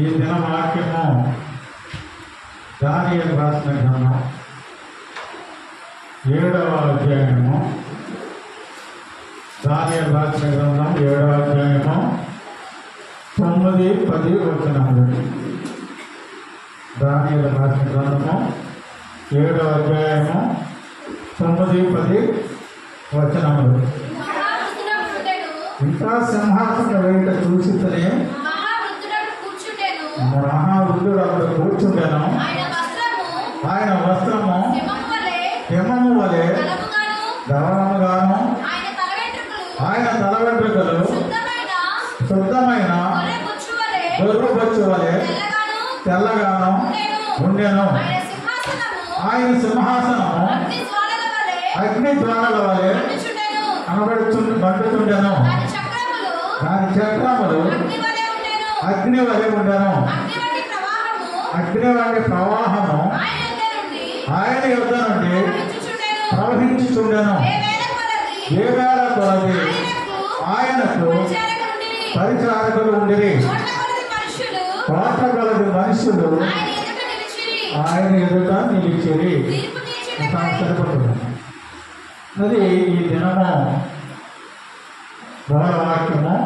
ఈ దిన వాక్యము దానియేలు రాసిన గ్రంథం 7వ అధ్యాయము. దానియేలు రాసిన గ్రంథం 7వ అధ్యాయము 9-10 వచనములు. దానియేలు రాసిన గ్రంథము 7వ అధ్యాయము 9-10 వచనములు. ఇంకా సింహాసన వేట చూసితేనే మహావృద్ధుడు అక్కడ కూర్చుండెను. ఆయన వస్త్రము హిమము వలె ధవళముగాను, ఆయన తల వెంట్రుకలు శుద్ధమైన గొర్రెబొచ్చు వలె తెల్లగాను ఉండెను. ఆయన సింహాసనము అగ్ని జ్వాలల వలె మండుచుండెను. దాని చక్రములు అగ్ని వలె ఉండెను. అగ్ని వంటి ప్రవాహము ఆయన యొద్ద నుండి ప్రవహించుచుండెను. ఏ వేళ కొలది ఆయనకు పరిచారకులు ఉండిరి. కోట్ల కొలది మనుషులు ఆయన ఎదుట నిలిచిరి. సరిపడుతుంది. అది ఈ దినము బోధవాక్యము.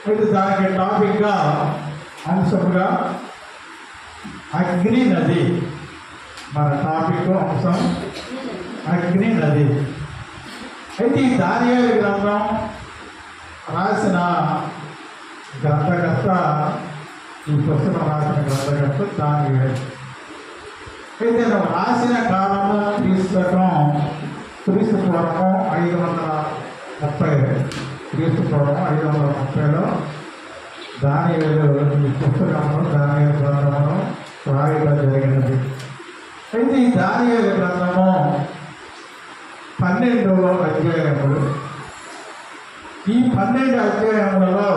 అయితే దానికి టాపిక్గా అంశంగా అగ్ని నది. మన టాపిక్ అంశం అగ్ని నది. అయితే ఈ దానియేలు గ్రంథం రాసిన గ్రంథకర్త, ఈ పుస్తకం రాసిన గ్రంథకర్త దానియేలు. అయితే రాసిన కాలంలో క్రీస్తు పూర్వము 530, క్రీస్తు పూర్వము 530లో దానియేలు ఈ పుస్తకంలో దానియేలు గ్రంథమును రాయడం జరిగినది. అయితే ఈ దానియేలు గ్రంథము 12 అధ్యాయములు. ఈ 12 అధ్యాయములలో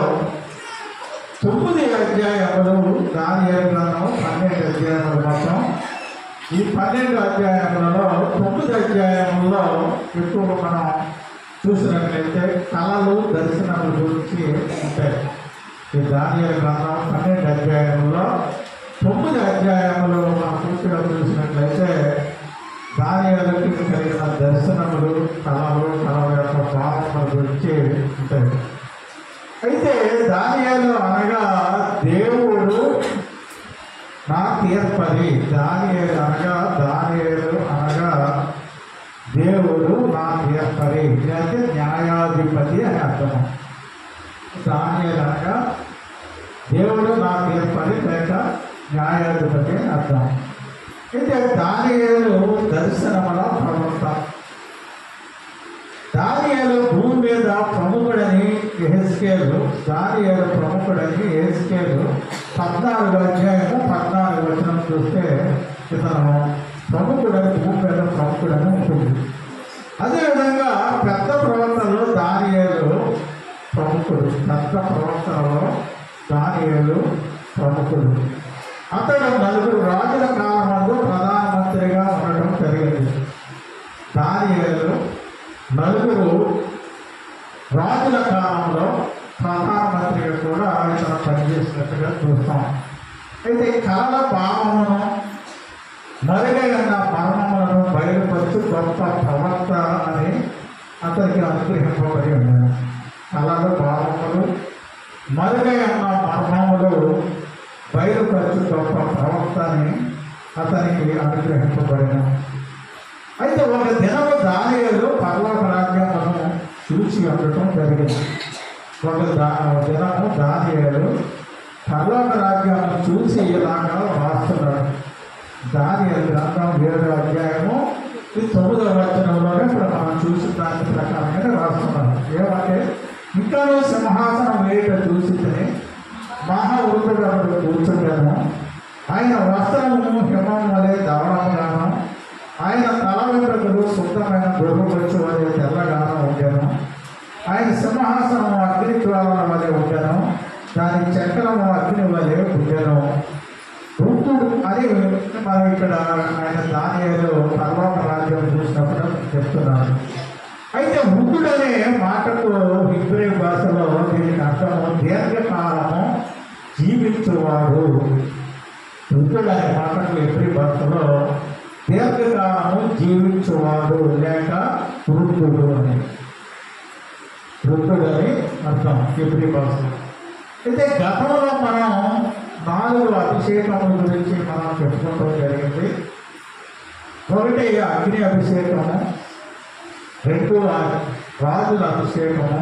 9 అధ్యాయములు దానియేలు గ్రంథము 12 అధ్యాయములు మొత్తం. ఈ 12 అధ్యాయములలో 9 అధ్యాయములలో ఎక్కువ మనం చూసినట్లయితే కళలు, దర్శనాల గురించి ఉంటాయి. ఈ దానియేలు గ్రంథం 12 అధ్యాయములలో 9 అధ్యాయములు మనం పూర్తిగా చూసినట్లయితే దానియేలుకి కలిగిన దర్శనములు, కళలు, కళల యొక్క భావముల గురించి ఉంటాయి. అయితే దానియేలు అనగా దేవుడు నాకు ఏర్పడి, దానియేలు అనగా దేవుడు నాకు ఏర్పడి, అంటే న్యాయాధిపతి అని అర్థం. దానియేలు అనగా దేవుడు నాకు ఏర్పడి లేక న్యాయాధిపతి అని అర్థం. అయితే దానియేలు దర్శనముల ప్రవక్త. దానియేలు భూమి మీద ప్రముఖుడని యెహెజ్కేలు, దానియేలు ప్రముఖుడని యెహెజ్కేలు 14వ అధ్యాయము 14వ వచనం చూస్తే ఇతను ప్రముఖుడని, భూమి మీద ప్రముఖుడని ఉంటుంది. అదేవిధంగా పెద్ద ప్రవక్తలో దానియేలు ప్రముఖుడు. పెద్ద ప్రవక్తలలో దానియేలు ప్రముఖుడు. అతడు 4 రాజుల కాలమందు ప్రధానమంత్రిగా ఉండడం జరిగింది. దానియేలు 4 రాజుల కాలంలో ప్రధానమంత్రిగా కూడా ఇతను పనిచేసినట్టుగా చూస్తాం. అయితే కళల భావమును, మరుగైన మర్మములను బయలుపరుచు గొప్ప ప్రవక్త అని అతనికి అనుగ్రహింపబడి ఉన్నాడు. కళల భావములు, మరుగైన మర్మములు బయలుపరచు గొప్ప ప్రవక్త అని అతనికి అనుగ్రహింపబడిన. అయితే ఒక దినము దానియేలు పరలోక రాజ్యమును చూసి ఉండటం జరిగింది. ఒక దినము దానియేలు పరలోక రాజ్యమును చూసి ఇలాగా రాస్తున్నాడు. దానియేలు గ్రంథం 7వ అధ్యాయము 9వ వచనంలోనే ఇప్పుడు మనం చూసిన దాని ప్రకారంగానే రాస్తున్నాడు. ఏమంటే, ఇంకనూ సింహాసనం వేట చూసితేనే మహావృద్ధుడు అక్కడ కూర్చుంటాను. ఆయన వస్త్రము హిమం వలె ధవళముగాను, ఆయన తల వెంట్రుకలు శుద్ధమైన గొర్రెబొచ్చు వలె తెల్లగాను ఉండెను. ఆయన సింహాసనము అగ్ని జ్వాలల వలె ఉండెను. దాని చక్రము అగ్ని వలె ఉండెను. వృద్ధుడు అని మనం ఇక్కడ ఆయన దానియేలు పరలోక రాజ్యం చూసినప్పుడు చెప్తున్నాడు. అయితే వృద్ధుడనే మాటకు హిబ్రీ భాషలో దీనికి అర్థము దీర్ఘకాలము జీవించువాడు. వృద్ధుడు అనే మాటకు ఎబ్రీ భాషలో దీర్ఘకాలము జీవించువాడు లేక వృద్ధుడు అని, వృద్ధుడు అని అర్థం ఎబ్రీ భాషలో. అయితే గతంలో మనం 4 అభిషేకముల గురించి మనం చెప్పుకోవడం జరిగింది. ఒకటి అగ్ని అభిషేకము, 2 రాజుల అభిషేకము,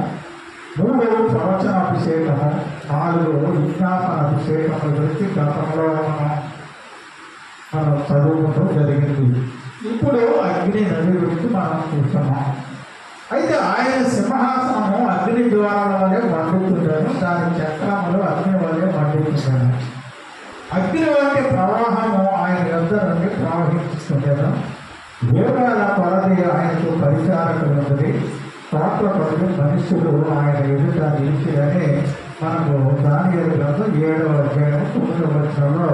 3 ప్రవచన అభిషేకము, 4 విజ్ఞాపన అభిషేకముల గురించి గతంలో మనం చదువుకోవడం జరిగింది. ఇప్పుడు అగ్ని నది గురించి మనం చూస్తున్నాం. అయితే ఆయన సింహాసనము అగ్ని జ్వాలల వలె మండుతుంటాను, దాని చక్రములు అగ్ని వలె మండుతుంటాను. అగ్ని వంటి ప్రవాహము ఆయన యొద్ద నుండి ప్రవహిస్తుండేను. వేగాల కొలది ఆయనకు పరిచారకులు ఉన్నది, కోట్ల కొద్ది మనుషులు ఆయన ఎదుట నిలిచిరని మనకు దానియేలు గ్రంథం 7వ అధ్యాయం 9వ వచనంలో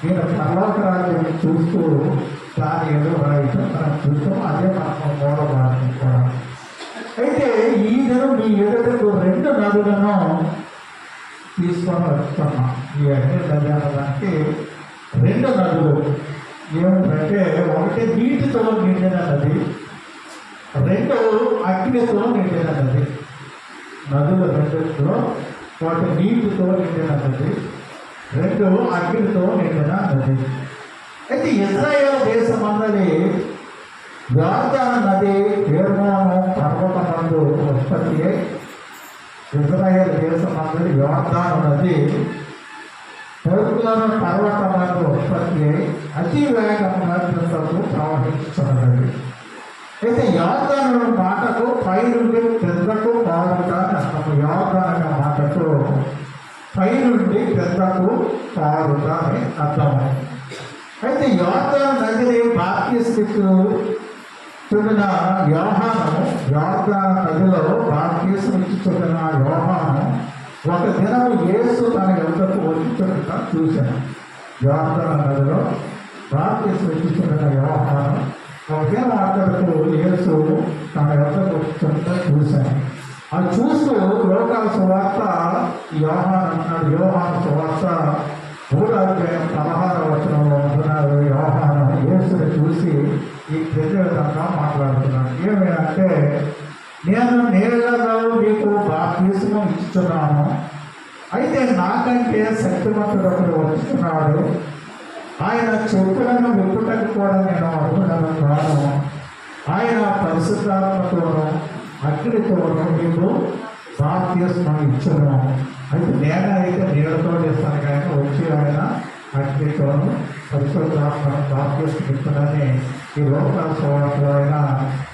ఈయన పరలోక రాజ్యం చూస్తూ దానియేలు రాయటం మనం చూస్తాం. అదే మనకు మూలభాగం కూడా. అయితే ఈ దినం మీ ఎదుటకు 2 నదులను తీసుకొని వస్తున్నాం. ఈ అగ్ని నది అనడానికి 2 నదులు ఏమిటంటే, ఒకటి నీటితో నిండిన నది, 2 అగ్నితో నిండిన నది. నదులు 2లో ఒకటి నీటితో నిండిన నది, 2 అగ్నితో నిండిన నది. అయితే ఇశ్రాయేలు దేశమందలి యోర్దాను నది హెర్మోను పర్వతమందు ఉత్పత్తి అయి, ఇశ్రాయేలు దేశమందలి యోర్దాను నది హెర్మోను పర్వతమందు ఉత్పత్తి అయి అతి వేగంగా క్రిందకు ప్రవహిస్తున్నది. అయితే యోర్దాను మాటకు పై నుండి క్రిందకు పారుట అని అర్థము. యోర్దాను మాటకు పై నుండి క్రిందకు పారుట అని అర్థము. అయితే యోర్దాను నదిని బాప్తిస్మిచ్చు చూడిన యోహాను, యోర్దాను నదిలో బాప్తిస్మిచ్చు చూడిన యోహాను ఒక దినము యేసు తన యొద్దకు వచ్చుచుండగా చూశాను. యోర్దాను నదిలో బాప్తిస్మిచ్చు చూడిన యోహాను ఒక దినం అక్కడకు యేసు తన యొద్దకు వచ్చుచుండగా చూశాను. అది చూస్తూ లోకాల సువార్త యోహాను అన్నాడు. యోహాను సువార్త 3వ అధ్యాయం 16వ వచనంలో ఉంటున్నారు. యోహాను యేసుని చూసి ఈ క్రింది విధంగా మాట్లాడుతున్నాడు. ఏమంటే, నేను నీళ్లలో మీకు బాప్తిస్మం ఇస్తున్నాను, అయితే నాకంటే శక్తిమంతుడు ఒకడు వస్తున్నాడు, ఆయన చెప్పులను విప్పుటకు కూడా నేను అర్హుడను కాను. ఆయన పరిశుద్ధాత్మతోనూ అగ్నితోనూ మీకు బాప్తిస్మం ఇచ్చును. అయితే నేనైతే నీళ్ళతో చేస్తాను, కానీ వచ్చి ఆయన అగ్నితోనూ పరిశుద్ధాత్మను బాప్తిస్మం ఇచ్చునని ఈ లోకాల సువార్తలో ఆయన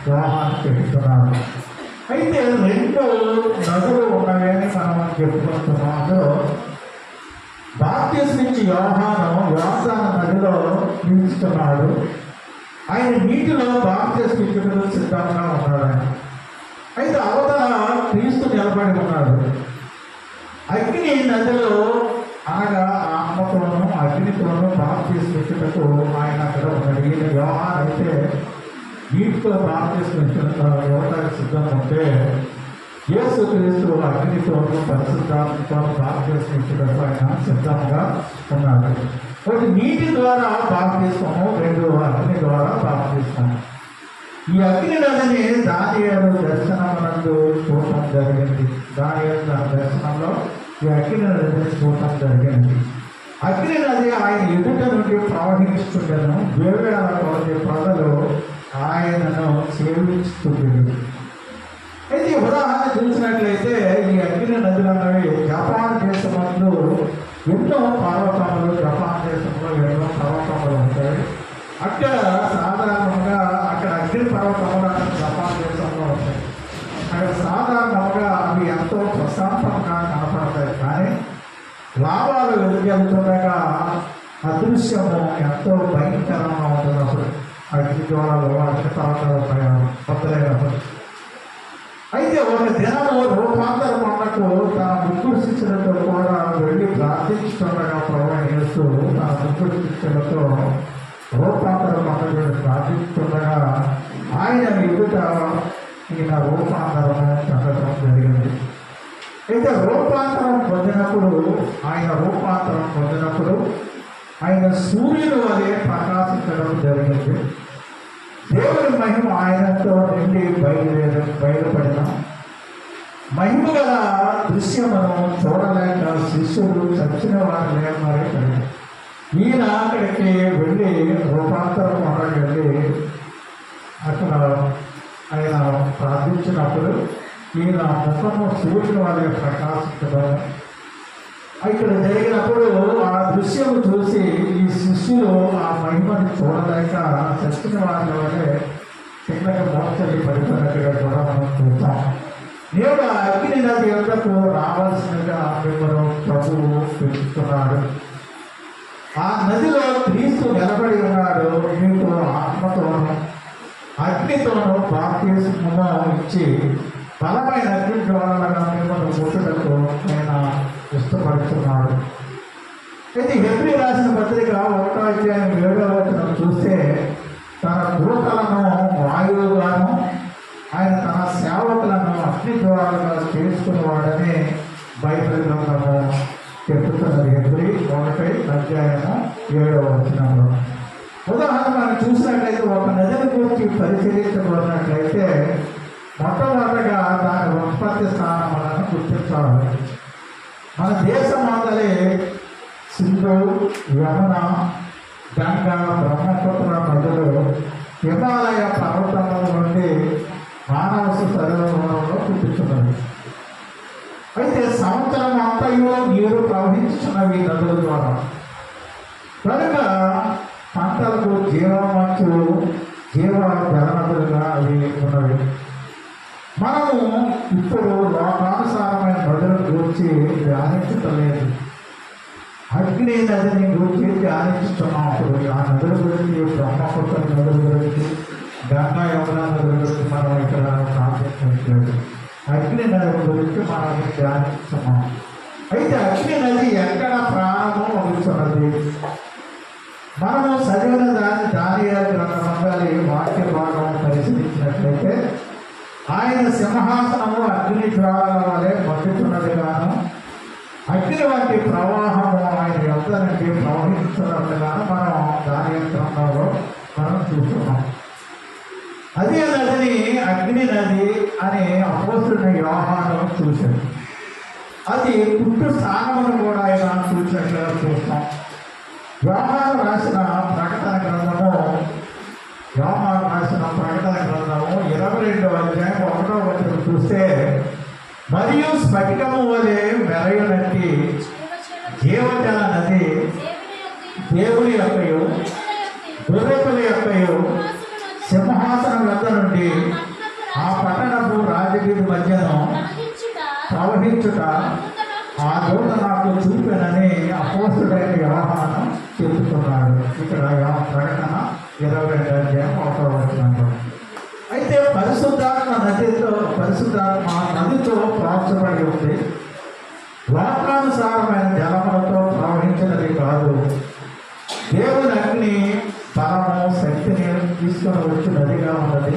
యోహాను చెప్తున్నాడు. అయితే 2 నదులు ఉన్నవని మనం చెప్పుకుంటున్నాం. అందులో బాప్తిస్మం ఇచ్చి యోహాను యోర్దాను నదిలో నిలుస్తున్నాడు. ఆయన నీటిలో బాప్తిస్మం ఇచ్చుటకు సిద్ధంగా ఉన్నాడు. ఆయన అయితే అవతల క్రీస్తు నిలబడి ఉన్నాడు. అగ్ని నదిలో అనగా ఆత్మతోనూ అగ్నితోనూ బాప్తిస్మం ఇచ్చుటకు ఆయన అక్కడ ఉన్నాడు. ఈయన యోహాను అయితే నీటితో బాప్తిస్మం ఇవ్వడానికి సిద్ధంగా ఉంటే, యేసు క్రీస్తు అగ్నితోనూ పరిశుద్ధాత్మతోనూ బాప్తిస్మం ఇచ్చుటకు ఆయన సిద్ధంగా ఉన్నాడు. ఒకటి నీటి ద్వారా బాప్తిస్మము, 2 అగ్ని ద్వారా బాప్తిస్మము. ఈ అగ్ని నదిని దానియేలు దర్శనమునందు చూడటం జరిగింది. దానియేలు దర్శనంలో ఈ అగ్ని నదిని చూడటం జరిగింది. అగ్ని నది ఆయన ఎదుట నుండి ప్రవహిస్తుండను, వేవేల కొద్ది ప్రజలు ఆయనను సేవిస్తుండేది. అయితే ఉదాహరణ చూసినట్లయితే ఈ అగ్ని నదులు అన్నవి జపాన్ దేశమందు ఎన్నో పర్వతములు, జపాన్ దేశంలో ఎన్నో పర్వతములు ఉంటాయి. అక్కడ సాధారణంగా అక్కడ అగ్ని పర్వతములు జపాన్ దేశంలో ఉంటాయి. అక్కడ సాధారణంగా అవి ఎంతో ప్రశాంతంగా కనపడతాయి, కానీ లాభాలు వెలుగెళ్తుండగా అదృశ్యము ఎంతో భయంకరంగా ఉంటుంది. అప్పుడు అగ్ని జ్వాలలు, అగ్ని పర్వతాల పొందలేనప్పుడు. అయితే ఒక దినము రూపాంతర పండకు తన ముగ్గురు శిష్యులతో కూడా వెళ్ళి ప్రార్థించుతుండగా ప్రభువైన యేసు తన ముగ్గురు శిష్యులతో రూపాంతర పండుగ ప్రార్థిస్తుండగా ఆయన ఎదుట ఈయన రూపాంతరము చెందడం జరిగింది. అయితే రూపాంతరం పొందినప్పుడు ఆయన సూర్యుడు వలె ప్రకాశించడం జరిగింది. దేవుని మహిమ ఆయనతో నిండి బయలుపడిన మహిమ గల దృశ్యమును చూడలేక శిష్యులు చచ్చిన వారు లేమరే. ఈయన అక్కడికి వెళ్ళి రూపాంతరం వెళ్ళి అక్కడ ఆయన ప్రార్థించినప్పుడు ఈయన ముఖము సూర్యుని వలె ప్రకాశించడం ఇక్కడ జరిగినప్పుడు ఆ దృశ్యం చూసి ఈ శిష్యులు ఆ మహిమను చూడలేక చచ్చిన వారి వలె కిందకి మోసలి పడిపోయినట్టుగా కూడా మనం చూస్తాం. నేడు ఆ అగ్ని నది యొక్కకు రావాల్సినగా మిమ్మల్ని ప్రభువు పిలుస్తున్నాడు. ఆ నదిలో క్రీస్తు నిలబడి ఉన్నాడు. మీకు ఆత్మతోనూ అగ్నితోనూ బాప్తిస్మము ఇచ్చి బలమైన అగ్ని జ్వాలలుగా మిమ్మల్ని ముట్టుటకు ఆయన ఇష్టపడుతున్నాడు. అయితే హెబ్రీ రాసిన పత్రిక 1:7 చూస్తే తన దూతలను వాయువుగాను ఆయన తన సేవకులను అగ్ని జ్వాలలుగా చేసుకునేవాడని బైబిల్ గ్రంథము చెప్తున్నది. హెబ్రీ 1:7 ఉదాహరణ మనం చూసినట్లయితే ఒక నదిని గురించి పరిశీలించబడినట్లయితే మొట్టమొదటిగా దాని ఉత్పత్తి స్థానములను గుర్తించాలి. మన దేశం అందరి సింధు, యమున, గంగా, బ్రహ్మపుత్ర నదులు హిమాలయ పర్వతముల నుండి మానవ సరోవరంలో పుట్టుతున్నది. అయితే సంవత్సరం అంతయు నీరు ప్రవహించుతున్నవి నదుల ద్వారా. కనుక పంటలకు జీవనదులుగా అవి ఉన్నవి. మనము ఇప్పుడు లోకానుసారమైన నదులను గురించి ధ్యానించలేదు. అగ్ని నదిని గురించి ధ్యానిస్తున్నాం. అప్పుడు ఆ నదుల గురించి, బ్రహ్మపుత్ర నదుల గురించి, గంగా యమున నదుల గురించి మనం ఇక్కడ ప్రార్థించట్లేదు. అగ్ని నది గురించి మనం ధ్యానిస్తున్నాం. అయితే అగ్ని నది ఎక్కడ ప్రారంభం అవుతున్నది? మనము చదివిన దానియేలు గ్రంథమందలి వాక్య భాగం పరిశీలించినట్లయితే ఆయన సింహాసనము అగ్ని జ్వాలల వలె మండుతున్నది గాను, అగ్ని వంటి ప్రవాహము ఆయన యొద్ద నుండి ప్రవహిస్తున్నట్లుగాను మనం దానియేలు గ్రంథంలో మనం చూస్తున్నాం. అదే నదిని అగ్ని నది అని అపోస్తులైన యోహాను చూశాడు. అది పుట్టు స్థానమును కూడా ఆయన చూసినట్లుగా చూస్తాం. యోహాను రాసిన ప్రకటన గ్రంథము 22:1 చూస్తే, మరియు స్ఫటికము వలె మెరయునట్టి జీవజల నది దేవుని యొక్కయు గొర్రెపిల్ల యొక్కయు సింహాసనం వద్ద నుండి ఆ పట్టణపు రాజవీధి మధ్యను ప్రవహించుట ఆ దూత నాకు చూపెనని అపోస్తుడైన యోహాను చెబుతున్నాడు. ఇక్కడ ప్రకటన 22:1. అయితే పరిశుద్ధాత్మ నదితో ప్రాప్తపడి ఉంది. లోకానుసారమైన జలములతో ప్రవహించినది కాదు. దేవుని అగ్ని బలము, శక్తిని తీసుకొని వచ్చి నదిగా ఉన్నది.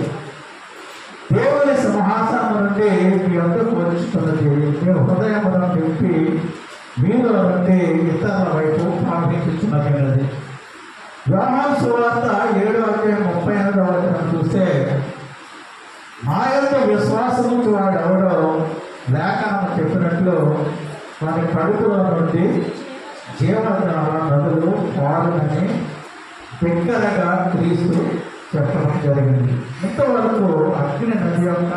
దేవుని సింహాసనం నుండి మీ వద్దకు వచ్చుతున్నది. మీ హృదయములను నింపి మీలో నుండి ఇతరుల వైపు ప్రవహించుతున్నది. యోహాను సువార్త 7:38 చూస్తే, నా యందు విశ్వాసము వాడెవడో లేఖనము చెప్పినట్లు వారి కడుపులో నుండి జీవజల నదులు పారునని దగ్గరగా క్రీస్తు చెప్పడం జరిగింది. ఇంతవరకు అగ్ని నది యొక్క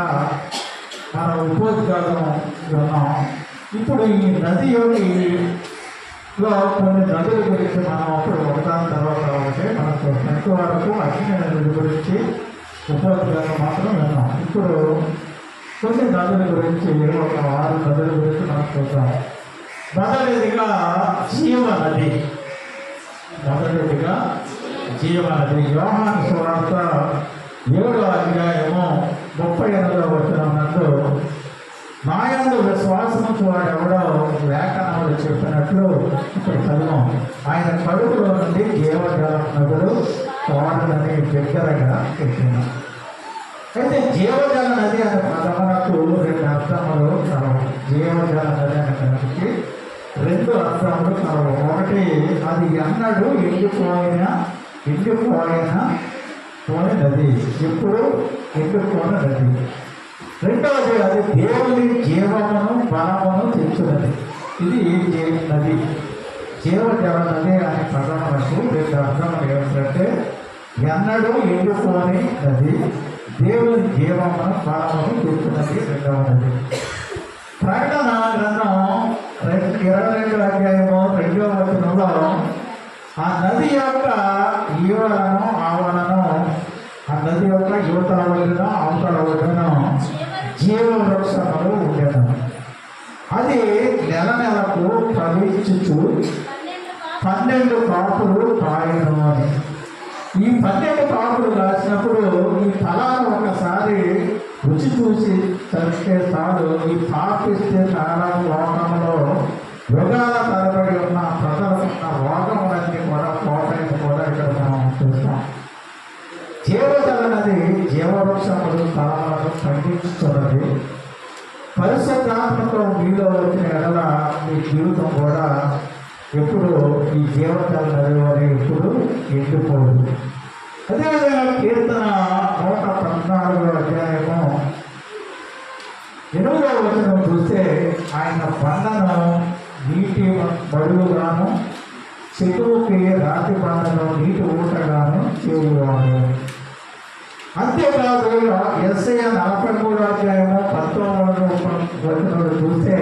మన ఉపోద్ఘాతం ఉన్నాం. ఇప్పుడు ఈ నది లో కొన్ని నదుల గురించి మనం అప్పుడు ఒకదాని తర్వాత ఒకటే మనం ఇంతవరకు అగ్ని నదుల గురించి ఉపోద్ఘాతం మాత్రం విన్నాం. ఇప్పుడు కొన్ని నదుల గురించి, ఒక 6 నదుల గురించి మనం చూద్దాం. మొదటిదిగా జీవనది. యోహాను సువార్త 7:38 నా యందు విశ్వాసము వాడెవడో లేఖనాలు చెప్పినట్లు ఇక్కడ చదివాం. ఆయన కడుపులో నుండి జీవజల నదులు పారునని దగ్గరగా చెప్పిన. అయితే జీవజల నది అనే పదమునకు రెండు అర్థములు కలవు. జీవజల నది అనే పదానికి రెండు అర్థములు కలవు. ఒకటి, అది ఎన్నడూ ఎండిపోయిన నది, ఎప్పుడు ఎండిపోయిన నది. రెండవది, అది దేవుని జీవమును బలమును తెచ్చున్నది. ఇది నది. జీవజల నది అనే పదములకు రెండు అర్థములు ఏమిటంటే ఎన్నడూ ఎండిపోని నది, దేవుని జీవమును బలమును తెచ్చున్నది రెండవ నది. ప్రకటన గ్రంథం 22వ అధ్యాయము 2వ వచనంలో ఆ నది యొక్క ఈవలను ఆవలను, ఆ నది యొక్క యువతల వలన అవతల వలన జీవవృక్షములు ఉండేను. అది నెలకు ప్రవహించుచు 12 కాపులు కాయను అని. ఈ 12 కాపులు రాసినప్పుడు ఈ ఫలాన్ని ఒకసారి రుచి చూసి చదివితే చాలు, ఈ పాపిస్తే చాలా లోకంలో యుగాల తరబడి ఉన్న ప్రజలకున్న రోగములన్నీ కూడా పోటానికి కూడా ఇక్కడ మనం చూస్తాం. జీవజల నది జీవవృక్షములు ఫలములను పండించుతున్నది. పరిశుద్ధాత్మతో మీలో వచ్చిన ఎడల మీ జీవితం కూడా ఎప్పుడు ఈ జీవజల నది వల్ల ఎప్పుడు ఎండిపోదు. అదేవిధంగా కీర్తన 114వ అధ్యాయము 8వ వచనం చూస్తే ఆయన బండను నీటి బడులుగాను, చెరువుకి రాతి బండను నీటి ఊటగాను చేయువాడు. అంతేకాదు యెషయా 43వ అధ్యాయము 19వ వచనంలో చూస్తే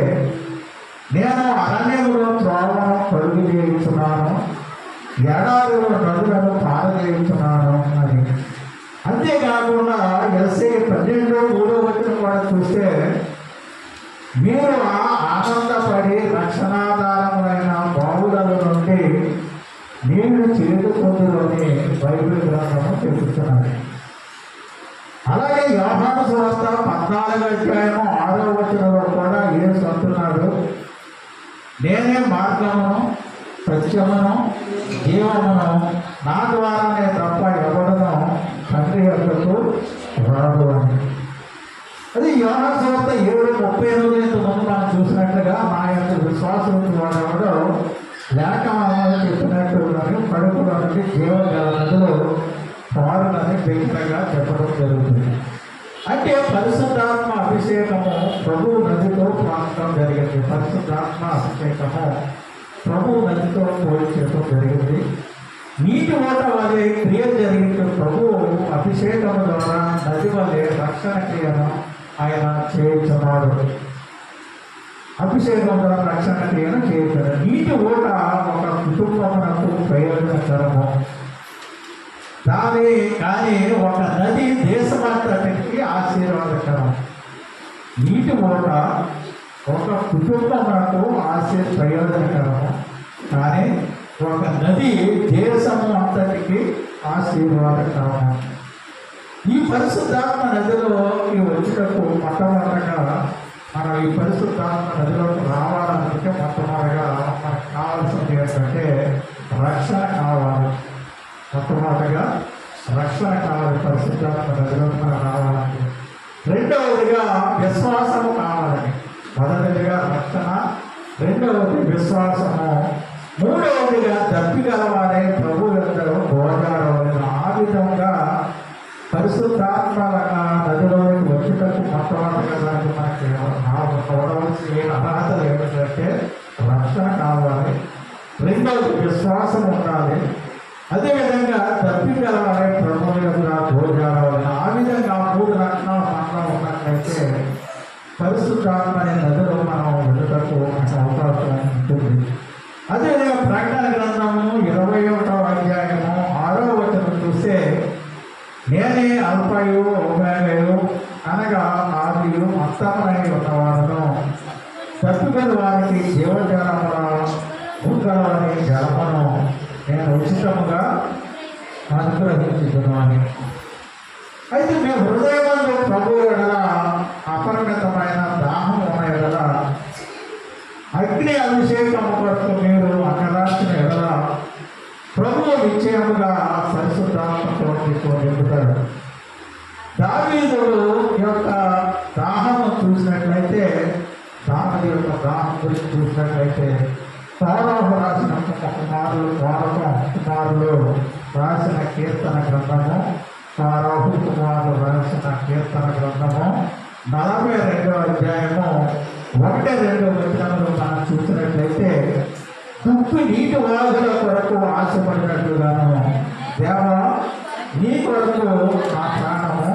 నేను అరణ్యములో త్రోవను పరుగు చేయించున్నాను, ఎడారిలో నదులను పారవేయించున్నాను అని. అంతేకాకుండా యెషయా 12:3వ వచనం కూడా చూస్తే మీరు ఆనందపడి రక్షణాధారములైన బావుల నుండి నీళ్లు చేదుకుందులని బైబిల్ గ్రంథము చెబుతున్నది. అలాగే యోహాను సువార్త 14వ అధ్యాయము 6వ వచనంలో కూడా యేసు అంటున్నాడు, నేనే మార్గమును సత్యమును జీవమును, నా ద్వారానే తప్ప ఎవడను తండ్రి యొక్కకు రాడు అని. అది యోహాను సువార్త 7:38 ముందు మనం చూసినట్లుగా నా యొక్క విశ్వాసం వాడేవాడు లేఖనాలను చెప్పినట్టుగానే కడుపులో నుండి జీవజల నదులు పారులని బిగ్గరగా చెప్పడం జరుగుతుంది. అంటే పరిశుద్ధాత్మ అభిషేకము ప్రభు నదితో ప్రాంతం జరిగింది. పరిశుద్ధాత్మ అభిషేకము ప్రభు నదితో పోల్చేయడం జరిగింది. నీటి ఓట వలె క్రియ జరిగిన ప్రభు అభిషేకం ద్వారా నది వలె రక్షణ క్రియను ఆయన చేయించున్నాడు. అభిషేకం ద్వారా రక్షణ క్రియను చేయించాడు. నీటి ఓట ఒక కుటుంబమునకు ప్రయోజనకరము కానీ ఒక నది దేశమంతటికి ఆశీర్వాదకరం. నీటి ఓట ఒక కుటుంబమునకు ప్రయోజనకరము, కానీ ఒక నది దేశము అంతటికి ఆశీర్వాదకరము. ఈ పరిశుద్ధాత్మ నదిలోకి వచ్చేటప్పుడు మొట్టమొదటిగా మనం ఈ పరిశుద్ధాత్మ నదిలోకి రావాలంటే మొట్టమొదటిగా మనకు కావాల్సింది ఏంటంటే రక్షణ కావాలి. మొట్టమొదటిగా రక్షణ కావాలి. పరిశుద్ధాత్మ నదిలోకి మనం రావాలంటే రెండవదిగా విశ్వాసము కావాలని. మొదటిదిగా రక్షణ, రెండవది విశ్వాసము, మూడవదిగా దప్పిగలవాడే ప్రభు ఎందరో గోదావరి. ఆ విధంగా పరిశుద్ధాత్మ నదిలోకి వచ్చేటప్పుడు మొట్టమొదటిగా దానికి మనకి చూడవలసిన అర్హతలు ఏమిటంటే రక్షణ కావాలి, రెండవది విశ్వాసం ఉండాలి, అదేవిధంగా దప్పిగలవాడే ప్రభు యొక్క గోదావరి. ఆ విధంగా 3 లక్షణాలు మనలో ఉన్నట్లయితే పరిశుద్ధాత్మ అనే నదిలో మనం వెళ్ళటకు అవకాశం ఉంటుంది. అదేవిధంగా ప్రకటన గ్రంథము 21వ అధ్యాయము 6వ వచనం చూస్తే నేనే అల్ఫయు ఒమేగయు, అనగా ఆదియు అంతమునై ఉన్నవాడును, తప్పిగల వారికి జీవజలముల భూగలవారి జలమును నేను ఉచితముగా అనుగ్రహించును అని. అయితే మీ హృదయమందు ప్రభు ఎడల అపరిమితమైన దాహం ఉన్న ఎడల అగ్ని అభిషేకము కొరకు మీరు అన్నరాసిన ఎడల ప్రభువు నిశ్చయముగా పరిశుద్ధాత్మతో నింపుతాడు. దావీదు చూసినట్లయితే ఫరోహు రాసిన కుమారులు రాసిన కీర్తన గ్రంథము, ఫరోహు కుమారులు రాసిన కీర్తన గ్రంథము 42వ అధ్యాయము 1-2 వచనములు మనం చూసినట్లయితే, తుప్పు నీటి వాగుల కొరకు ఆశపడినట్లుగాను దేవా నీ కొరకు నా ప్రాణము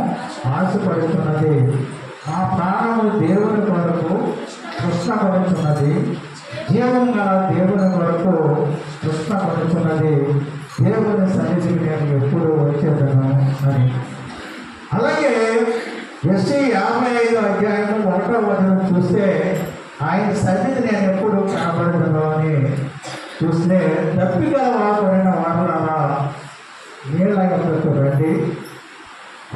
ఆశపడుతున్నది. నా ప్రాణము దేవుని కొరకు కృష్ణపడుతున్నది, జీవం గల దేవుని కొరకు కృష్ణపడుతున్నది. దేవుని సన్నిధికి నేను ఎప్పుడు వచ్చేదను అని. అలాగే యెషయా 55వ అధ్యాయము 1వ వచనం చూస్తే, ఆయన సన్నిధి నేను ఎప్పుడు కనబడను అని చూస్తే, దప్పిగా వాడిన వారులారా నీళ్ళ యొక్కకు రండి,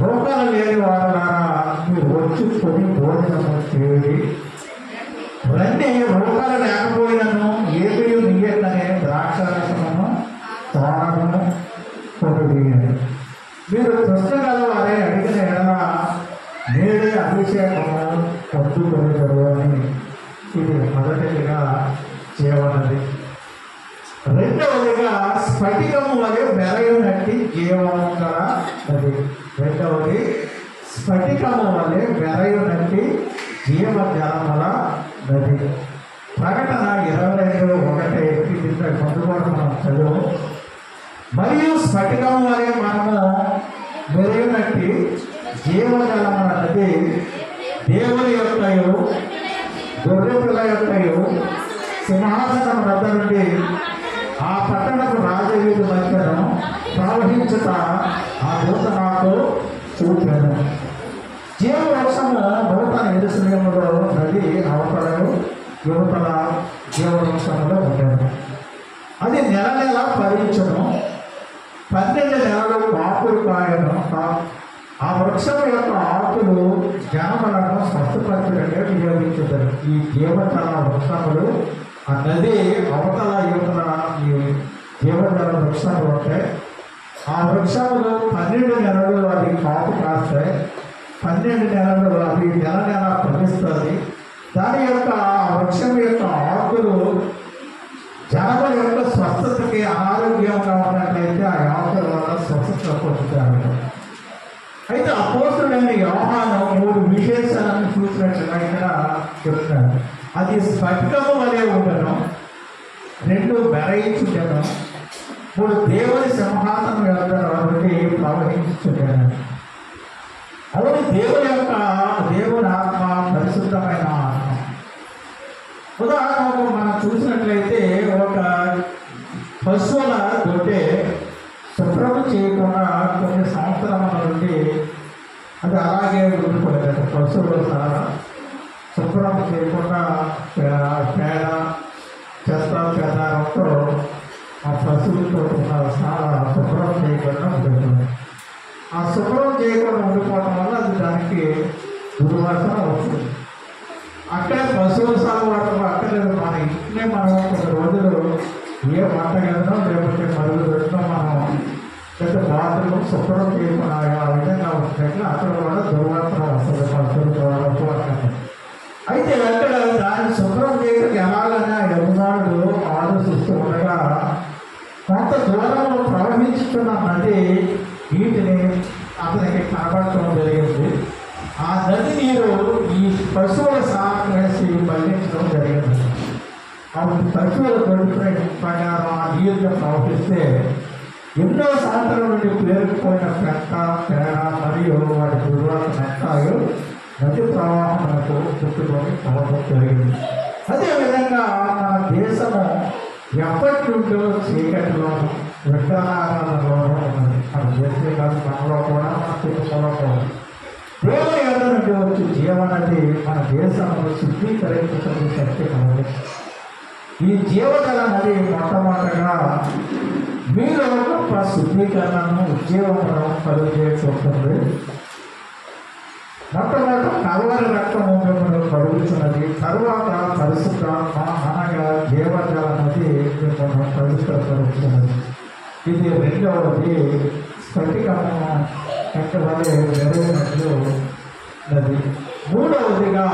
రోగాలు లేని వారులారా మీరు వచ్చుకొని భోజనము చేయండి. రండి, రోగాలు లేకపోయినను ఏమీ నీయకనే ద్రాక్షారసమును తోరణము కొనుడి. మీరు తృష్ణగలవారే అడిగిన ఎడల నేడే అభిషేకము పొందుకొనిదరు అని ఇది మొదటిగా చేయవన్నది. రెండవదిగా స్ఫటికము వలె మెరయునట్టి జీవము గల నది. రెండవది స్ఫటికము వలె మెరయునట్టి జీవజలముల నది. ప్రకటన 22:1 ముందు కూడా మనం చదువు. మరియు స్ఫటికము వలె మనము మెరయునట్టి జీవజలముల నది దేవుని యొక్కయు గొర్రెపిల్ల యొక్కయు సింహాసనం వద్ద నుండి ఆ పట్టణపు రాజవీధి మధ్యను ప్రవహించుట ఆ దూత నాకు చూపాను. జీవవృక్షము నూతన యెరూషలేములో నది అవతలను యువతల జీవవృక్షములో ఉండేది. అది నెల ఫలించును, 12 నెలలు కాపులు కాయను. ఆ వృక్షం యొక్క ఆకులు జనములను స్వస్థపరచడానికి వినియోగించుతారు. ఈ జీవజల వృక్షములు ఆ నది అవతల యువతల ఈ జీవజల వృక్షములు ఉంటాయి. ఆ వృక్షములు 12 నెలలు అది కాపు కాస్తాయి. 12 నెలలు అది నెల ఫలిస్తుంది. దాని యొక్క వృక్షం యొక్క ఆకులు జనముల యొక్క స్వస్థతకి అనారోగ్యంగా ఉన్నట్లయితే ఆ ఆకుల వల్ల స్వస్థత పొందుతారు. అయితే అపోస్తుడైన యోహాను 3 విశేషాలను చూసినట్లుగా ఇక్కడ చెప్తారు. అది స్ఫటికము వలె ఉండను, 2 మెరయించుటను, 3 దేవుని సింహాసనం యొక్క నుండి ప్రవహించుటను. అవును, దేవుని ఆత్మ పరిశుద్ధమైన ఆత్మ. ఉదాహరణకు మనం చూసినట్లయితే ఒక పశువుల దొడ్డే శుభ్రం చేయకుండా కొన్ని సంవత్సరాల నుండి అది అలాగే ఉండిపోయింది. పశువులు చాలా శుభ్రం చేయకుండా పేడ చెదారంతో ఆ పశువులతో చాలా శుభ్రం చేయకుండా ఉండిపోయింది. ఆ శుభ్రం చేయకుండా ఉండిపోవడం వల్ల అది దానికి దుర్వాసన వస్తుంది. అక్కడే పశువుల సాగుబాటు అక్కర్లేదు. మన ఇంటినే మనం కొన్ని రోజులు ఏ వంటగదిలో లేకపోతే మరుగు దొరికినా మనం లేదా బాత్రూమ్ శుభ్రం చేయకుండా ఆ విధంగా వచ్చినట్లు అక్కడ కూడా దుర్వాసన వస్తుంది పశువుల. అయితే అక్కడ దాన్ని శుభ్రం చేయడానికి ఎలాగైనా యజమానుడు ఆలోచిస్తూ ఉండగా కొంత దూరంలో ప్రవహించుతున్న నది నీటిని అతనికి కనబడటం జరిగింది. ఆ నది నీరు ఈ పశువుల సాగు వేసి బంధించడం జరిగింది. అప్పుడు పశువుల దొరికిన ప్రకారం ఆ నీరుగా ప్రవహిస్తే ఎన్నో సంవత్సరాల నుండి పేరుకుపోయిన పెంట పేడ మరియు వాటి దుర్వాసన నెట్టాలు నది ప్రవాహంకు చుట్టుకొని పోవడం జరిగింది. అదేవిధంగా మన దేశము ఎప్పటి నుండో చీకటిలోను విగ్రహారాధనలోనూ ఉన్నది. మన దేశమే కాదు, మనలో కూడా మన కుటుంబంలో కూడా దేవుని యొద్ద నుండి వచ్చి జీవనది మన దేశంలో శుద్ధీకరించడం శక్తి కలదు. ఈ జీవజల నది మొట్టమొదటిగా మీలో గొప్ప శుద్ధీకరణను ఉద్యోగమును కలుగు చేస్తుంది. మొట్టమొదటి కల్వరి రక్తము మిమ్మల్ని కలుగుతున్నది. తరువాత పరిశుద్ధాత్మ అనగా జీవజల నది మిమ్మల్ని పవిత్రపరుస్తున్నది. ఇది రెండవది స్ఫటికము వలె వెరైనట్లు నది. మూడవదిగా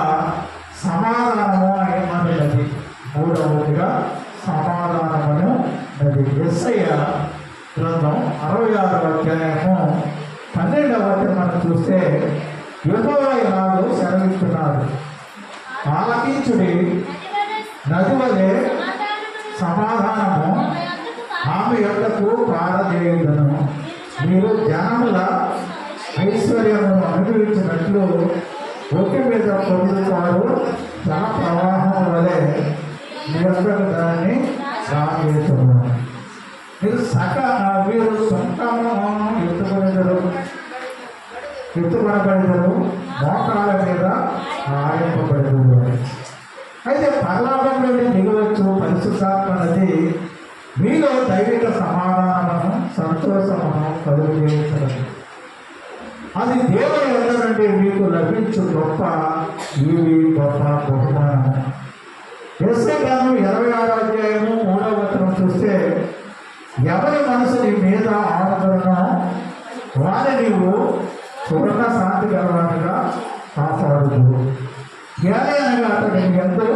సమాధానము అనే నది. మూడవదిగా సమాధానమును నది. యేసయ్య గ్రంథం 66వ అధ్యాయము 12వ వచనం మనం చూస్తే యెహోవా ఇలాగూ సెలవిస్తున్నాడు, ఆలకించుడి, నది వలె సమాధానము ఆమె యొక్కకు పారజేయుదను. మీరు జనముల ఐశ్వర్యమును అనుభవించినట్లు ఒకే మీద పొందుతారు, జన ప్రవాహం వలె మీ యొక్కకు దాన్ని రాజేస్తున్నారు. మీరు సొంతము ఎత్తుకొనబడినరు, మోకాల మీద ఆడింపబడినరు. అయితే పరలోకం నుండి దిగవచ్చు పరిశుద్ధాత్మ నది మీలో దైవిక సమాధానమును సంతోషమును కలుగు చేయించడం. అది దేవుని వద్ద నుండి మీకు లభించు గొప్ప బహుమానము. యేసయ్య గ్రంథం 26వ అధ్యాయము 3వ వచనం చూస్తే, ఎవరి మనసు నీ మీద ఆనుకున్నో వారి నీవు పూర్ణ శాంతి గలవానిగా కాపాడుదు. అనగా అతడు ఎంతో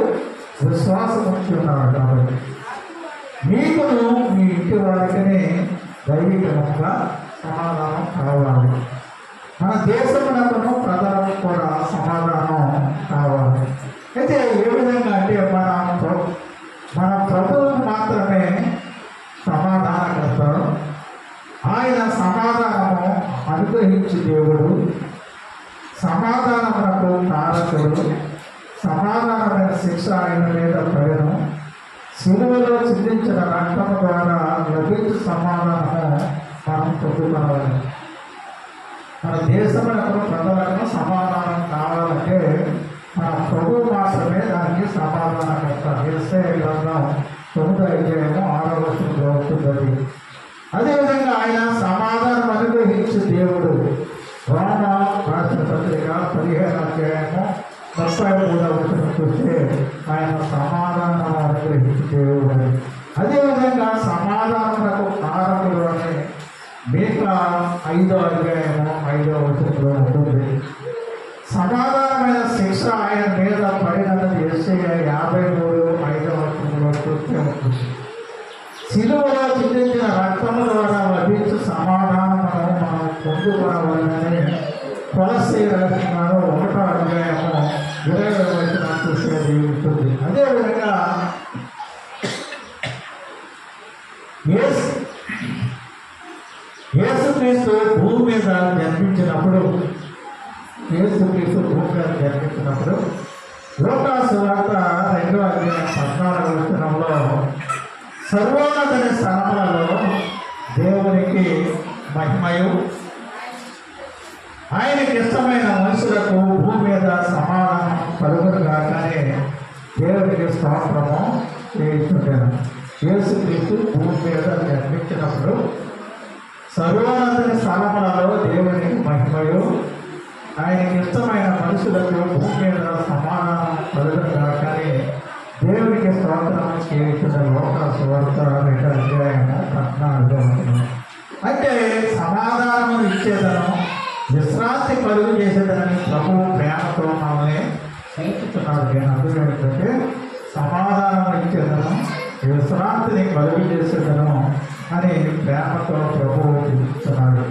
విశ్వాసం ఉంటున్నాడు కాబట్టి మీకును మీ ఇంటి వారికి దైవికంగా సమాధానం కావాలి. మన దేశమునకును ప్రజలకు కూడా సమాధానం కావాలి. అయితే ఏ విధంగా అంటే మన ప్రభువుకు మాత్రమే సమాధానకర్త, ఆయన సమాధానము అనుగ్రహించు దేవుడు, సమాధానమునకు కారకుడు. సమాధానమైన శిక్ష ఆయన మీద పడెను. శిలువలో చిందించిన రక్తము ద్వారా లభించు సమాధానము మనం పొందుకోవాలి. మన దేశములకు ప్రజలకు సమాధానం కావాలంటే మన ప్రభువు మాత్రమే దానికి సమాధానకర్త. యేసయ్య గ్రంథం 9వ అధ్యాయము 6వ వచనంలో ఉంటుంది. అదేవిధంగా ఆయన సమాధానం అనుగ్రహించు దేవుడు. రోమ రాసిన పత్రిక 15వ అధ్యాయము 33వ వచనం చూస్తే ఆయన సమాధానం అనుగ్రహించు దేవుడు. అదేవిధంగా సమాధానమునకు కారకుడు అని మీకా 5వ అధ్యాయము 5వ వచనంలో ఉంటుంది. సమాధానమైన శిక్ష ఆయన మీద పడినది యేసయ్య 53:5వ వచనంలో చూస్తే ఉంటుంది. శిలువలో చిందించిన రక్తము ద్వారా లభించు సమాధానమును మనం పొందుకోవాలని కొలస్సీ రాసిన 1వ అధ్యాయము 20వ వచనం చూసేది ఉంటుంది. అదేవిధంగా యేసుక్రీస్తు భూమి మీద జన్మించినప్పుడు లూకా సువార్త 2వ అధ్యాయం 14వ వచనంలో సర్వోన్నత స్థలములలో దేవునికి మహిమయు ఆయనకి ఇష్టమైన మనుషులకు భూమి మీద సమాధానం కలుగునుగాకనే దేవునికి స్తోత్రము చేయించుంటాను. యేసుక్రీస్తు భూమి మీద జన్మించినప్పుడు సర్వోన్నత స్థలములలో దేవునికి మహిమయు ఆయనకి ఇష్టమైన మనుషులకు భూమి మీద సమాధానం కలుగునుగాకనే దేవునికి స్తోత్రం చేయించిన లూకా సువార్త 2వ అధ్యాయము 14వ వచనం. అంటే సమాధానము ఇచ్చేదను, విశ్రాంతి కలుగు చేసేదని ప్రభువు ప్రేమతో మనల్ని చేస్తున్నాడు. నేను అర్థం ఏంటంటే సమాధానం ఇచ్చేదను, విశ్రాంతిని కలుగు చేసేదను అని ప్రేమతో ప్రభువు చూస్తున్నాడు.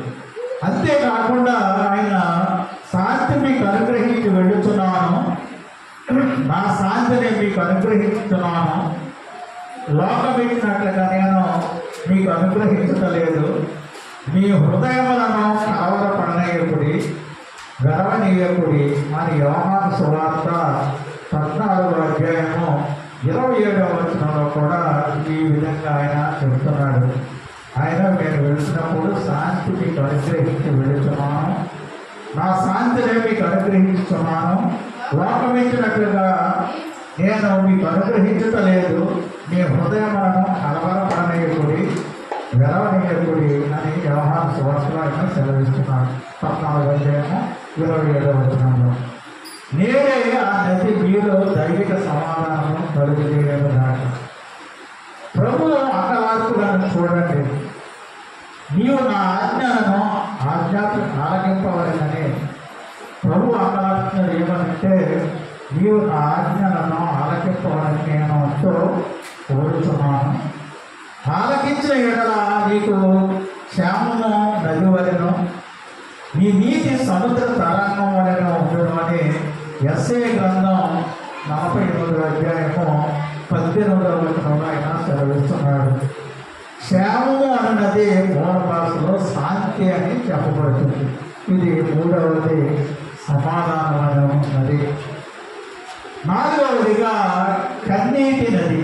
అంతేకాకుండా ఆయన శాంతి మీకు అనుగ్రహించి వెళ్ళుతున్నాను, నా శాంతిని మీకు అనుగ్రహిస్తున్నాను, లోకం ఇచ్చినట్లుగా నేను మీకు అనుగ్రహించలేదు. మీ హృదయములను కలవరపడనీయకుడి, గర్వనీయకుడి అని యోహాను సువార్త 14వ అధ్యాయము 27వ వచనంలో కూడా ఈ విధంగా ఆయన చెబుతున్నాడు. ఆయన నేను వెళ్తున్నప్పుడు శాంతి మీకు అనుగ్రహించి వెళుతున్నాను, నా శాంతిని మీకు అనుగ్రహిస్తున్నాను, లోకం ఇచ్చినట్లుగా నేను మీకు అనుగ్రహించలేదు. మీ హృదయములను కలవరపడనీయకుడి, వెలవనీయకుడి అని యోహాను సువార్తలో ఆయన సెలవిస్తున్నాడు. 14వ అధ్యాయము 27వ వచనంలో నేనే ఆ నది మీలో దైవిక సమాధానం కలుగు చేయడం దాకా. ప్రభువు అంతవార్పులను చూడండి, నీవు నా ఆజ్ఞలను ఆలకింపవలెనని. ప్రభు అంతవార్పులు ఏమనంటే నీవు నా ఆజ్ఞలను ఆలకింపవలని నేను ఎంతో కోరుతున్నాను. ఆలకించిన ఎడల నీకు క్షేమము నది వలెను, నీ నీతి సముద్ర తరంగం వలెను ఉండడం అని యెషయా గ్రంథం 48వ అధ్యాయము 18వ వచనంలో ఆయన సెలవిస్తున్నాడు. క్షేమము అన్నది మూల భాషలో శాంతి అని చెప్పబడుతుంది. ఇది మూడవది సమాధానం ఉన్నది. నాలుగవదిగా కన్నీటి నది.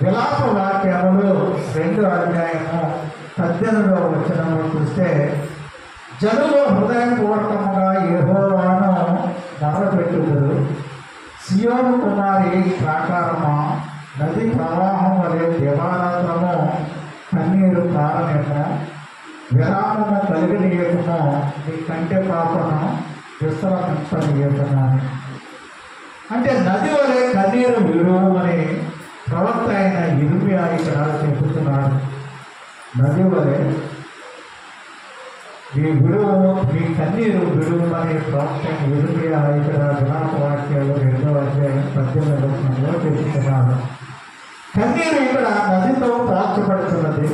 విలాప వాక్యములు 2వ అధ్యాయము 18వ వచనము చూస్తే, జనులు హృదయపూర్వకముగా యెహోవాను మొరపెట్టుదురు. సియోను కుమారి ప్రాకారమా, నది ప్రవాహం వలె దివారాత్రము కన్నీరు కారణము, విరామము కలిగనీయకము, నీ కంటి పాపను విశ్రమింపనీయకము. అంటే నది వలె కన్నీరు విడువమని ప్రవక్త అయిన ఇర్మియా ఇక్కడ చెబుతున్నాడు. నది వలె మీ కన్నీరు విడువమని ప్రవక్త అయిన ఇర్మియా ఇక్కడ విలాప వాక్యాలు 2వ అధ్యాయం 18వ వచనంలో చెబుతున్నాడు. కన్నీరు ఇక్కడ నదితో పోల్చబడుతున్నది.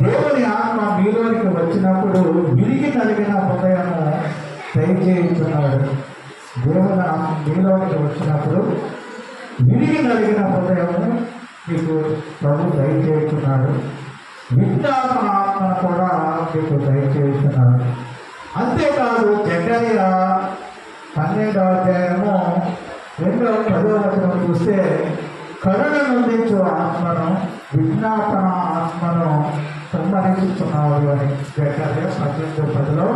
దేవుని ఆత్మ మీలోనికి వచ్చినప్పుడు విరిగి నలిగిన హృదయము దయచేస్తున్నాడు. దేవుని ఆత్మ మీలోనికి వచ్చినప్పుడు విరిగి నలిగిన హృదయము మీకు ప్రభు దయచేస్తున్నాడు. విజ్ఞాపన ఆత్మను కూడా మీకు దయచేస్తున్నాడు. అంతేకాదు జకరియా 12వ అధ్యాయము 10వ వచనం చూస్తే, కరుణ నుండించు ఆత్మను, విజ్ఞాపన ఆత్మను సంహరించుతున్నాడు అని. జకరియా 12:10లో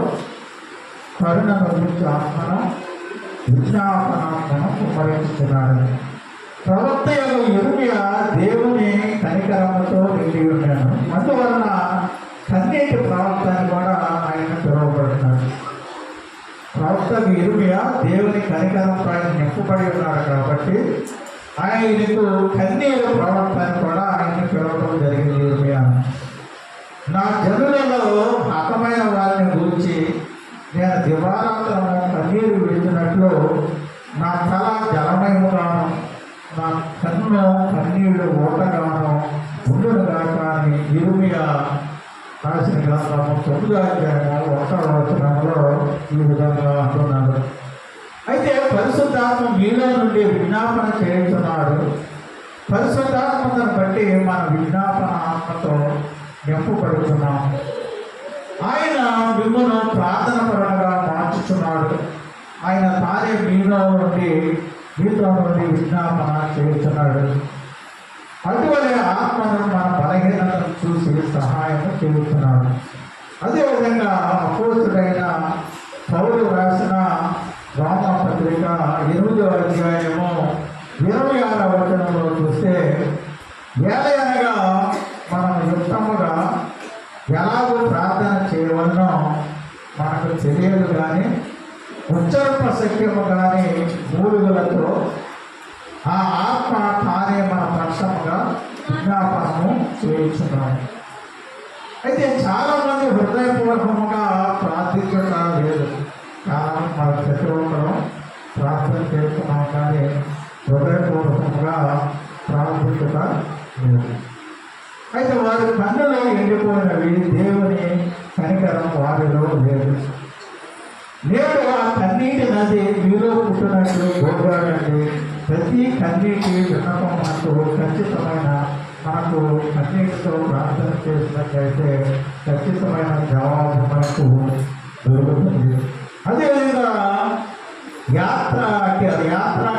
కరుణ నుండించు ఆత్మను, విజ్ఞాపన ఆత్మను సంహరించుతున్నాడు. ప్రవక్త యొక్క ఇర్మియా దేవుని కనికరముతో నిండి ఉన్నాను. అందువలన కన్నీటి ప్రవక్త అని కూడా ఆయన పిలువబడుతున్నాడు. ప్రవక్తకు ఇర్మియా దేవుని కనికరంతో ఆయన నింపబడి ఉన్నాడు కాబట్టి ఆయనకు కన్నీరు ప్రవక్త అని కూడా ఆయన పిలవడం జరిగింది. ఇర్మియా, నా జనులలో హతమైన వారిని గురించి నేను దివారాత్రము కన్నీరు విడిచినట్లు నా తల జలమయముగాను, నా కన్ను కన్నీళ్లు ఓటగాను ఉండునుగాక అని ఇర్మియా రాసిన గ్రంథము 9వ అధ్యాయము 1వ వచనంలో ఈ విధంగా అంటున్నాడు. అయితే పరిశుద్ధాత్మ మీలో నుండి విజ్ఞాపన చేస్తున్నాడు. పరిశుద్ధాత్మను బట్టి మన విజ్ఞాపన ఆత్మతో నింపబడుతున్నాం. ఆయన మిమ్మల్ని ప్రార్థన పరంగా మార్చుతున్నాడు. ఆయన తానే మీలో నుండి విజ్ఞాపన చేస్తున్నాడు. అటువంటి ఆత్మను మన బలహీనతను చూసి సహాయం చేస్తున్నాడు. అదేవిధంగా అపోస్తుడైన పౌలు రాసిన రోమా పత్రిక 8వ అధ్యాయము 26వ వచనంలో చూస్తే, ఏలయనగా మనం యుక్తముగా ఎలాగో ప్రార్థన చేయవలనో మనకు తెలియదు కానీ ఉచ్చరింప శక్యము కానీ మూలుగులతో ఆ ఆత్మ తానే మన పక్షముగా విజ్ఞాపనము చేయించున్నాడు. అయితే చాలామంది హృదయపూర్వకముగా ప్రార్థించడం లేదు. చాలా మన ప్రతి ఒక్కరూ ప్రార్థన చేస్తున్నాం కానీ హృదయపూర్వకంగా ప్రార్థించడం లేదు. అయితే వారి కన్నులో ఎండిపోయినవి, దేవుని కనికరం వారిలో లేదు. నేడు ఆ కన్నీటి నది మీలో పుట్టినట్లు గోగాడండి. ప్రతి కన్నీటి విన్నపం మనకు కన్నీటితో ప్రార్థన చేసినట్లయితే ఖచ్చితమైన జవాబు మనకు దొరుకుతుంది. అదేవిధంగా యాత్రా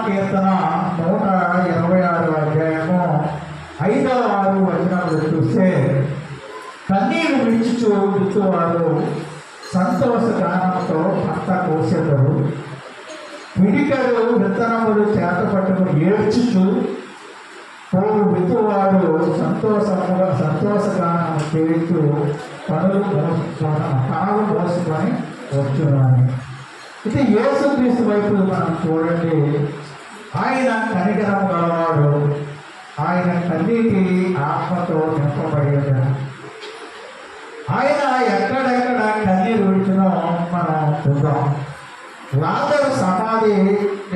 కీర్తన 126వ అధ్యాయము 5-6 వచనాలు చూస్తే, కన్నీరు విడిచువారు సంతోష గానంతో పంట కోసేటరు, పిడికలు విత్తనములు చేత పట్టుకుని ఏడ్చుచు పోరు విత్తువాడు సంతోషగానము చేస్తూ కనులు మోసుకొని వచ్చున్నాను. ఇది యేసుక్రీస్తు వైపు మనం చూడండి. ఆయన కనికరం గలవాడు. ఆయన కన్నీటి ఆత్మతో నింపబడి ఉన్నాడు. ఆయన ఎక్కడెక్కడ కన్నీరు విడిచినో మనం చూద్దాం. లాజరు సమాధి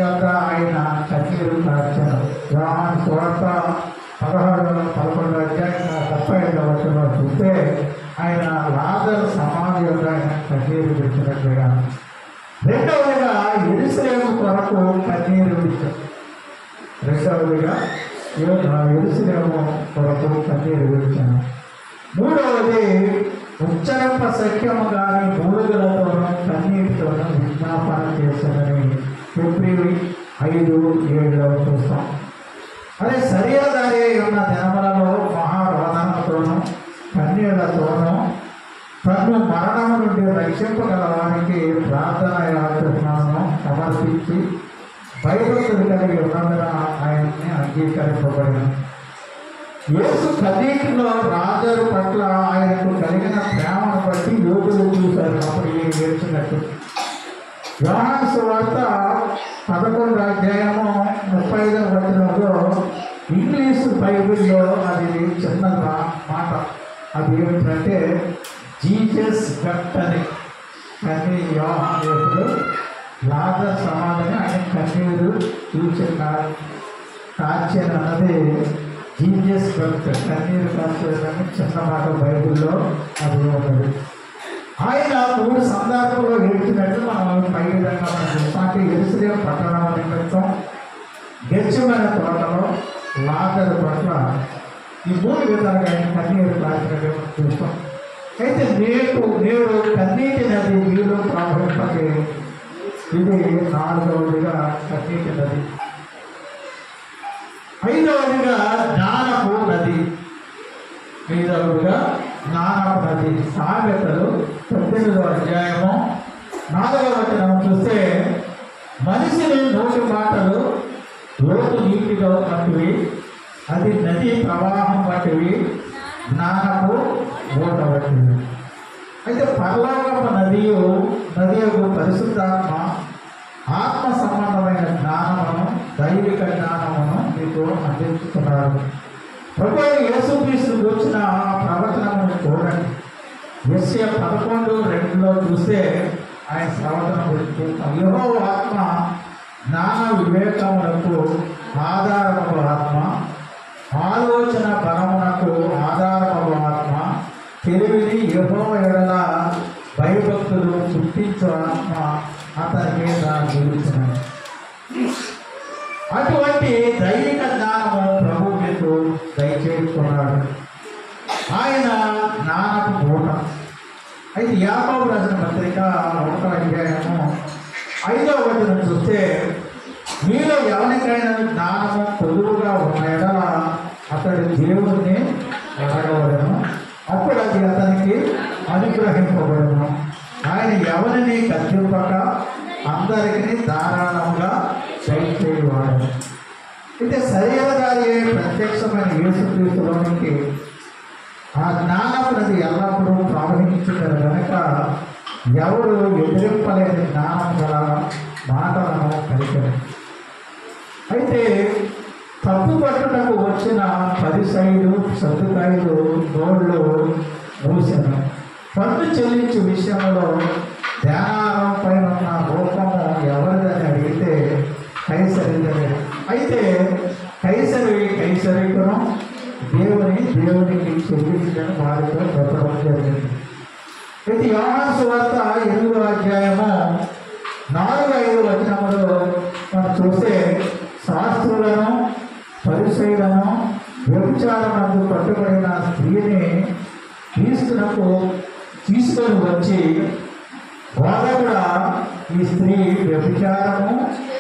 యొక్క ఆయన కన్నీరు కార్చారు. యోహాను సువార్త 11 అధ్యాయం 35వ వచనంలో చూస్తే ఆయన లాజరు సమాధి యొక్క ఆయన కన్నీరు విడిచినట్లుగా. రెండవదిగా యెరూషలేము కొరకు కన్నీరు విడిచారు. రెండవదిగా యెరూషలేము కొరకు కన్నీరు విడిచాను. మూడవది ఉచ్చరింప సఖ్యము కానీ మూలుగులతోనూ కన్నీటితోనూ విజ్ఞాపన చేశానని ఫిబ్రవరి 5-7 చూస్తాం. అదే శరీరధారి ఉన్న దినములలో మహారోదనతోనూ కన్నీళ్లతోనూ తను మరణము నుండి రక్షింపగల వారికి ప్రార్థన యాత్రను సమర్పించి భయభక్తులు కలిగి ఉన్నందున ఆయన్ని అంగీకరింపబడిన యేసు కన్నీటిలో లాజరు పట్ల ఆయనకు కలిగిన ప్రేమను బట్టి యోగులు చూశారు. అప్పుడు ఈయన ఏడ్చినట్టు. యోహాను సువార్త 11వ అధ్యాయము 35వ వచనంలో ఇంగ్లీషు బైబిల్లో అది చిన్న మాట. అది ఏమిటంటే జీసస్ వెప్ట్ అని. కానీ యోహాను లాజరు సమాధిని ఆయన కన్నీరు చూసి కార్చేనన్నది జీసస్ వెప్ట్, కన్నీరు కార్చేదని చిన్న మాట బైబిల్లో అది ఉన్నది. ఆయన 3 సందర్భంలో ఏడ్చినట్టు మనం పై విధంగా చూస్తాం. యెరూషలేము పట్టణం నిమిత్తం, గెత్సేమనే తోటలో, లాజరు పట్ల ఈ 3 విధాలుగా ఆయన కన్నీరు కార్చినట్టు చూస్తాం. అయితే నేడు కన్నీటి నది మీలో ప్రవహింపకే. ఇది 4వదిగా కన్నీటి నది. 5వదిగా జ్ఞానపు నది. 5వదిగా జ్ఞానపు నది. సామెతలు 18వ అధ్యాయము 4వ వచనం చూస్తే మనిషిని నోటి మాటలు లోతు నీటిలో వంటివి, అది నది ప్రవాహం వంటివి, జ్ఞానపు ఓట వంటివి. అయితే పరలోకపు నది యొక్క పరిశుద్ధాత్మ ఆత్మ సంబంధమైన జ్ఞానమును, దైవిక జ్ఞానమును మీకు అందించుతున్నారు. ప్రభు యేసుక్రీస్తు వచ్చిన ప్రవచనమును చూడండి. యెషయా 11:2 చూస్తే ఆయన ప్రవచనం గురించి యెహోవా ఆత్మ జ్ఞాన వివేకములకు ఆధారము ఆత్మ, ఆలోచన బలమునకు ఆధారము ఆత్మ, తెలివిని యెహోవా ఎడల భయభక్తులు పుట్టించు ఆత్మ అతని మీద నిలుచున్నది. అటువంటి దైవిక జ్ఞానము ప్రభు మీకు దయచేస్తున్నాడు. ఆయన జ్ఞానపు మూట. అయితే యాకోబు రాసిన పత్రిక 1వ అధ్యాయము 5వ వచనం చూస్తే మీలో ఎవరికైనా జ్ఞానము పొదువుగా ఉన్న ఎడల అతడు దేవుడిని అడగవలను, అప్పుడు అది అతనికి అనుగ్రహింపబడను. ఆయన ఎవరిని కత్తింపక అందరికీ ధారాళంగా దయచేయవాడు. అయితే శరీరధారి ప్రత్యక్షమైన యేసుక్రీస్తులోనికి ఆ జ్ఞానపు నది ఎల్లప్పుడూ ప్రవహించుతారు కనుక ఎవరు ఎదిరింపలేని జ్ఞానం గల మాటలను కలిగారు. అయితే తప్పు పట్టుటకు వచ్చిన పరిసయ్యులు, సద్దుకాయులు నోళ్ళు మూసాను. పన్ను చెల్లించే విషయంలో ధ్యానారం పైన ఉన్న రూపము ఎవరిదని అడిగితే కైసరిదని. అయితే కైసరికును దేవునికి చెల్లించని వారితో చెప్పడం జరిగింది. అయితే యోహాను సువార్త 8వ అధ్యాయము 4-5 వచనములో మనం చూస్తే శాస్త్రులను, పరిసయ్యులను వ్యభిచారమునందు పట్టుబడిన స్త్రీని క్రీస్తునకు తీసుకొని వచ్చి వారు ఈ స్త్రీ వ్యభిచారము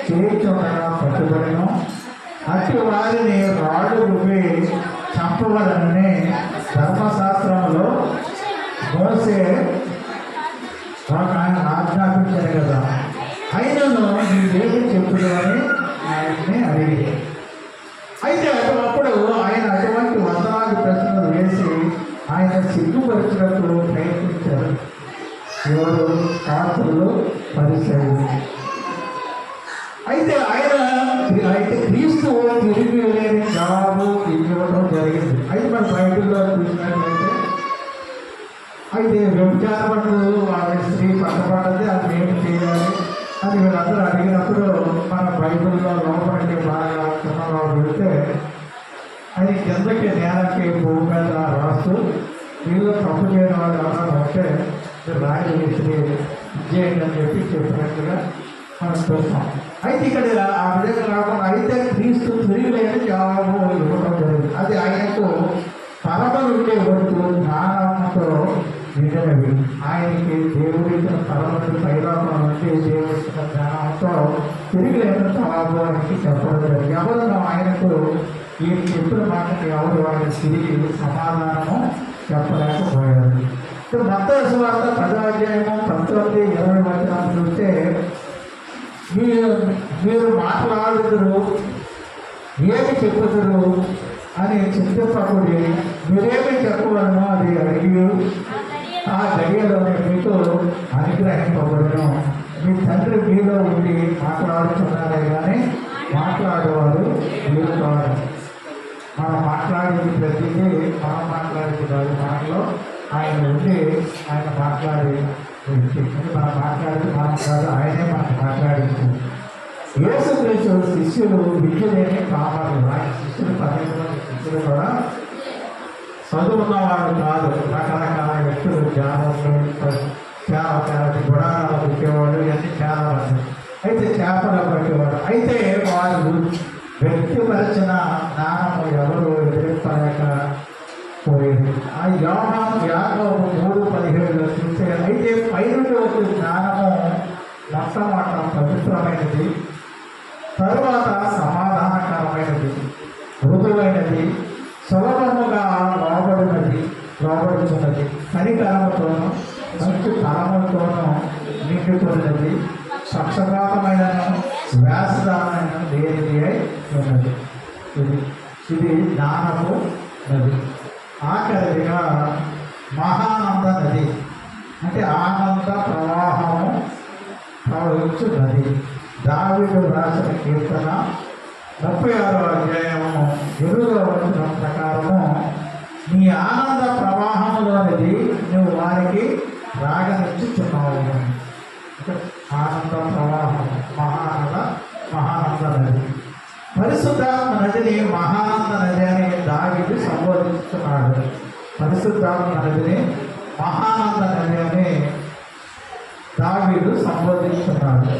చేయుచుండగా పట్టుబడిను, అట్టి వారిని రాళ్ళు రువ్వి చంపవలనని ధర్మశాస్త్రంలో మోసే ఆయన ఆజ్ఞాపించారు కదా. అయినను నీవేమి చెప్పుడు అని ఆయన్ని అడిగి, అయితే అప్పుడు ఆయన అటువంటి వందలాది ప్రశ్నలు వేసి ఆయన సిగ్గుపరచినట్టు ప్రయత్నించారు. ఎవరు? శాస్త్రులు, పరిసయ్యులు. అయితే క్రీస్తు తిరిగి లేని జవాబు ఇవ్వడం జరిగింది. అయితే మన బైబిల్లో చూసినట్లయితే అయితే వ్యభిచారపడు ఆమె స్త్రీ పట్టబడ్డది, అది ఏమి చేయాలి అని కిందకి నేలకి భూమి మీద రాస్తూ వీళ్ళు తప్పు చేయని వాళ్ళు ఎవరైనా ఉంటే రాయి విసిరి చేయండి అని చెప్పినట్లుగా మనం చూస్తాం. అయితే ఇక్కడ ఆ విధంగా కాకుండా అయితే క్రీస్తు తిరిగి లేని జవాబు ఇవ్వడం జరిగింది. అది ఆయనకు పరమ నుండి వద్దు జ్ఞానంతో నిజనవి. ఆయనకి దేవుడిచ్చిన పరమ నుండి పైలోకం నుండి దేవుడిచ్చిన జ్ఞానంతో తిరిగి లేని జవాబు ఆయనకి చెప్పడం జరిగింది. ఎవరు ఆయనకు ఈయన చెప్పిన మాటకి ఎవరు ఆయన తిరిగి సమాధానము చెప్పలేకపోయారు. ఇప్పుడు మత్తయి సువార్త 10వ అధ్యాయము 19-20 వచనాలు చూస్తే మీరు మాట్లాడుదురు ఏమి చెప్పుదురు అని చింతపడి మీరేమి చెప్పవలను అది అడిగి ఆ గడియలోనే మీకు అనుగ్రహింపబడను. మీ తండ్రి మీలో ఉండి మాట్లాడుతున్నారే కానీ మాట్లాడేవారు మీరు కాదు. మనం మాట్లాడేది ప్రతిదీ మనం మాట్లాడేది కాదు. మనలో ఆయన ఉండి ఆయన మాట్లాడే మనం మాట్లాడేది మనం కాదు, ఆయనే మనకు మాట్లాడించింది. యేసుక్రీస్తు శిష్యులు విద్య లేని కావాలి. ఆయన శిష్యులు 12 మంది శిష్యులు కూడా చదువున్న వాళ్ళు కాదు. రకరకాల వ్యక్తులు గుడారాలు పెట్టేవాళ్ళు, ఇవన్నీ చాలా మంది. అయితే చేపలు పట్టేవాడు. అయితే వాళ్ళు వ్యక్తిపరిచిన జ్ఞానము ఎవరు ఎదుర్కోలేక పోయేది. ఆ యాకోబు 3:17 చూస్తే అయితే పైనుండి వచ్చే జ్ఞానము మొట్టమొదట పవిత్రమైనది, తరువాత సమాధానకరమైనది, మృదువైనది, సులభముగా లోబడుతున్నది, కనికరముతోనూ మంచి తరముతోనూ నిండుతున్నది, పక్షపాతమైనను వ్యాసదానమైన లేనిది అయి ఉన్నది. ఇది జ్ఞానము నది. ఆఖరిగా మహానంద నది అంటే ఆనంద ప్రవాహము ప్రవహించు నది. దావీదు రాసిన కీర్తన 36వ అధ్యాయము 8వ వచనం ప్రకారము నీ ఆనంద ప్రవాహంలోనిది నువ్వు వారికి రాగనిచ్చుచున్నావు. ఆనంద ప్రవాహం మహానంద నది. పరిశుద్ధాత్మ నదిని మహానంద నది అని దావీదు సంబోధిస్తున్నాడు. పరిశుద్ధాత్మ నదిని మహానంద నది అని దావీదు సంబోధిస్తున్నాడు.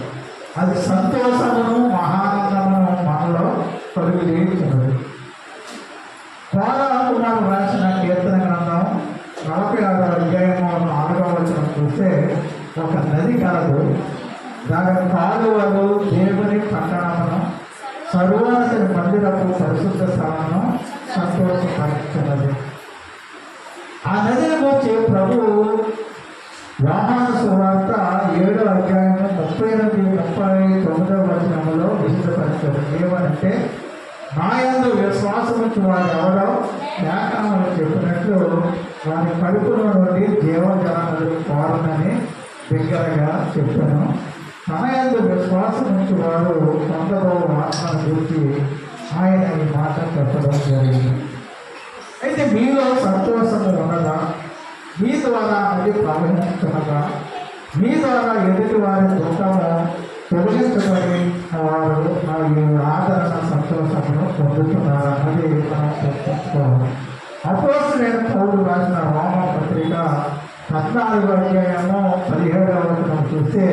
అది సంతోషమును మహానందమును మనలో కలుగజేస్తున్నది. కుమారుడు రాసిన కీర్తన గ్రంథం 46వ అధ్యాయము 4వ వచనం చూస్తే ఒక నది కలదు. దాని కాలువలు దేవుని పట్టణమును సర్వోన్నత మందిరపు పరిశుద్ధ స్థానము సంతోషపరుచున్నది. ఆ నదిని గురించి ప్రభువు యోహాను సువార్త 7వ అధ్యాయము 38-39 వచనములో విశదపరిచారు. ఏమనంటే నా యందు విశ్వాసముంచి వారు ఎవరో వ్యాకరణంలో చెప్పినట్లు వారి కడుపులో నుండి జీవజలములు పారునని దగ్గరగా చెప్పాను. తన యందు విశ్వాసముంచి వారు పొందబో ఆత్మను గురించి ఆయన ఈ మాట చెప్పడం జరిగింది. అయితే మీలో సంతోషము ఉన్నదా? మీ ద్వారా అది ప్రవహిస్తున్నదా? మీ ద్వారా ఎదుటి వారి దుఃఖము తొలగించబడి వారు ఆదరణ సంతోషమును పొందుతున్నారు అన్నది మనం చర్చించుకోవాలి. అపోస్తలుడైన పౌలు రాసిన రోమా పత్రిక 14వ అధ్యాయము 17వ వచనం చూస్తే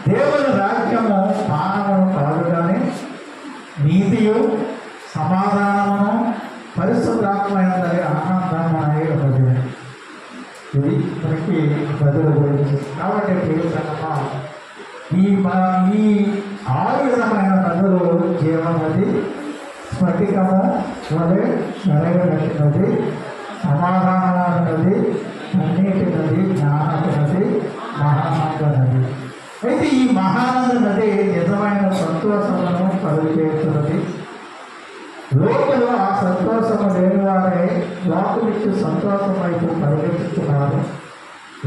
దేవుని రాజ్యము మానవును కాదు కానీ నీతియు సమాధానమును పరిశుద్ధాత్మయందరి ఆనందమనే ఉన్నది. ఇది మనకి బదులు గురించి. కాబట్టి ప్రియతమా ఈ 6 విధమైన నదులు జీవనది, స్ఫటికము వలె నెరవేరినది, సమాధానమైన నది, అన్నిటి నది, జ్ఞానపు నది, మహానంద నది. అయితే ఈ మహానంద నది నిజమైన సంతోషమును కలుగు చేస్తున్నది. లోకలు ఆ సంతోషము లేని వారే లోకమిచ్చి సంతోషం వైపు పరిగెత్తుతున్నారు.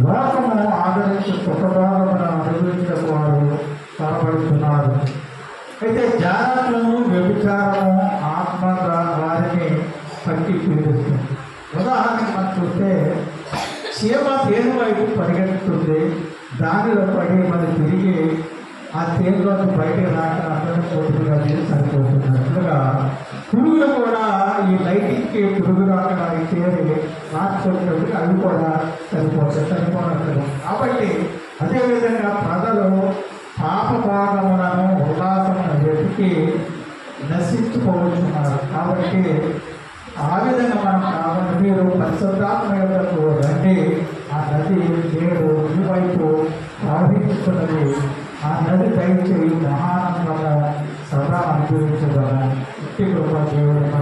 లోకము ఆదరించి సుఖభాగమును అనుభవించడం వారు త్వరపడుతున్నారు. అయితే జాగ్రత్తలను వ్యభిచారము ఆత్మ వారిని పట్టి పీడిస్తుంది. ఉదాహరణకు మనం చూస్తే చీమ తేను వైపు పరిగెత్తుతుంది. దానిలో పడి మరి తిరిగి ఆ తేనులోకి బయటికి రాక అతను పోటుగా సరిపోతున్నట్లుగా పురుగులు కూడా ఈ ఈ లైటింగ్కి పురుగులు అక్కడ చేరి రాసుకున్నప్పుడు అవి కూడా చనిపోనట్టు. కాబట్టి అదేవిధంగా ప్రజలు పాపభాగములను ఉల్లాసమును వెతికి నశించుకోవచ్చున్నారు. కాబట్టి ఆ విధంగా మనం కావాలి. మీరు పరిశుద్ధాత్మ యొక్కకు రండి. ఆ నది నేడు ఈ వైపు ప్రవహిస్తున్నది. ఆ నది దయచేయి మహానందము సదా అనుభవించగల ఇంటి కృప దేవుడు